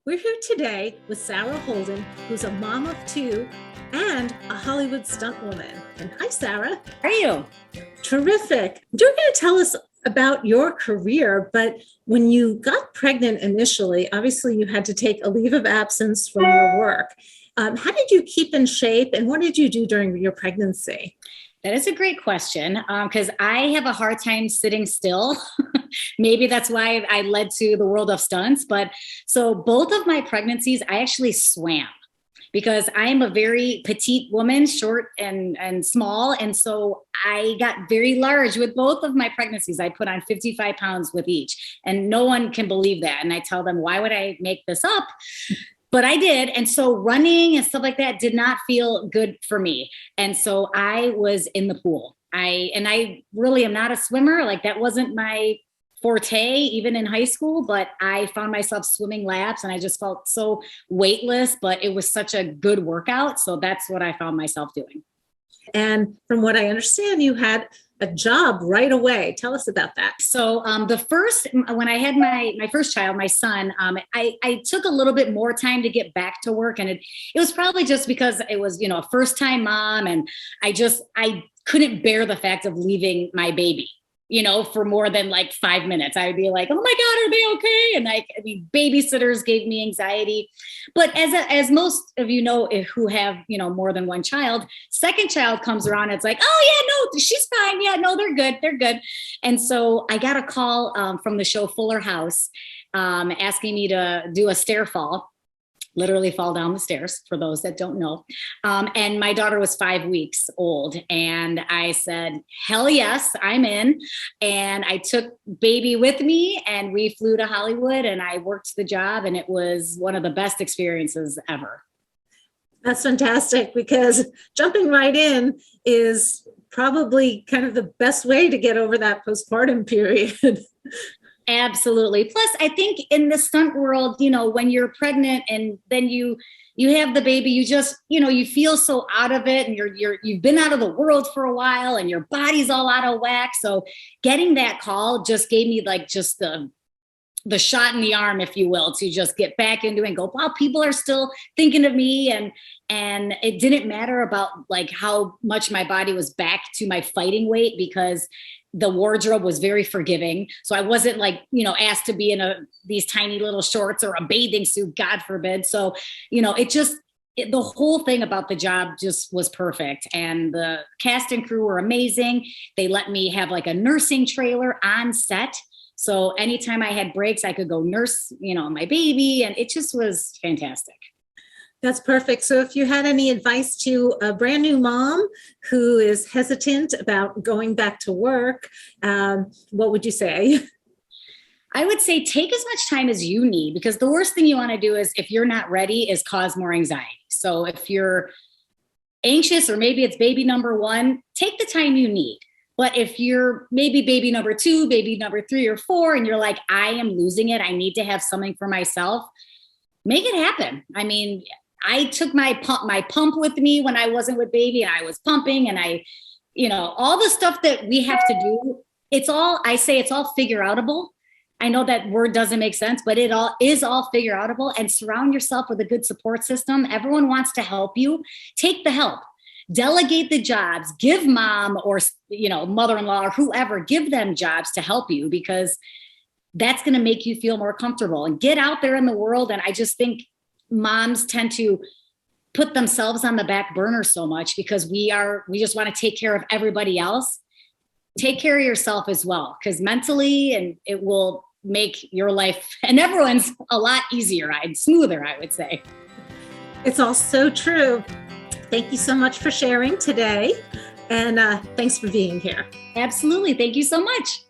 We're here today with Sara Holden, who's a mom of two and a Hollywood stuntwoman. And hi, Sara. How are you? Terrific. You're going to tell us about your career, but when you got pregnant initially, obviously you had to take a leave of absence from your work. How did you keep in shape and what did you do during your pregnancy? That is a great question because I have a hard time sitting still. Maybe that's why I led to the world of stunts. But so both of my pregnancies, I actually swam because I am a very petite woman, short and small. And so I got very large with both of my pregnancies. I put on 55 pounds with each, and no one can believe that. And I tell them, why would I make this up? But I did. And so running and stuff like that did not feel good for me. And so I was in the pool. I really am not a swimmer. Like that wasn't my forte, even in high school, but I found myself swimming laps and I just felt so weightless, but it was such a good workout. So that's what I found myself doing. And from what I understand, you had a job right away. Tell us about that. So when I had my first child, my son, I took a little bit more time to get back to work. And it was probably just because it was, a first time mom. And I couldn't bear the fact of leaving my baby, for more than like 5 minutes. I would be like, oh my God, are they okay? And babysitters gave me anxiety. But as most of you know, who have, more than one child, second child comes around. It's like, oh yeah, no, she's fine. Yeah, no, they're good. They're good. And so I got a call from the show Fuller House asking me to do a stair fall. Literally fall down the stairs, for those that don't know. And my daughter was 5 weeks old. And I said, hell yes, I'm in. And I took baby with me and we flew to Hollywood and I worked the job. And it was one of the best experiences ever. That's fantastic because jumping right in is probably kind of the best way to get over that postpartum period. Absolutely. Plus, I think in the stunt world, when you're pregnant and then you have the baby, you just, you feel so out of it and you've been out of the world for a while and your body's all out of whack. So getting that call just gave me like just the shot in the arm, if you will, to just get back into it and go, wow, people are still thinking of me. And it didn't matter about like how much my body was back to my fighting weight because the wardrobe was very forgiving. So I wasn't like, asked to be in these tiny little shorts or a bathing suit, God forbid. So, the whole thing about the job just was perfect. And the cast and crew were amazing. They let me have like a nursing trailer on set. So anytime I had breaks, I could go nurse, my baby. And it just was fantastic. That's perfect. So if you had any advice to a brand new mom who is hesitant about going back to work, what would you say? I would say take as much time as you need because the worst thing you want to do is if you're not ready is cause more anxiety. So if you're anxious or maybe it's baby number one, take the time you need. But if you're maybe baby number two, baby number 3 or 4, and you're like, I am losing it, I need to have something for myself, make it happen. I took my pump with me when I wasn't with baby and I was pumping and all the stuff that we have to do. It's all figure outable. I know that word doesn't make sense, but it all is all figure outable, and surround yourself with a good support system. Everyone wants to help you. Take the help, delegate the jobs, give mom or, mother-in-law or whoever, give them jobs to help you because that's going to make you feel more comfortable and get out there in the world. And I just think moms tend to put themselves on the back burner so much because we just want to take care of everybody else. Take care of yourself as well, because mentally, and it will make your life and everyone's a lot easier, smoother, I would say. It's all so true. Thank you so much for sharing today. And thanks for being here. Absolutely. Thank you so much.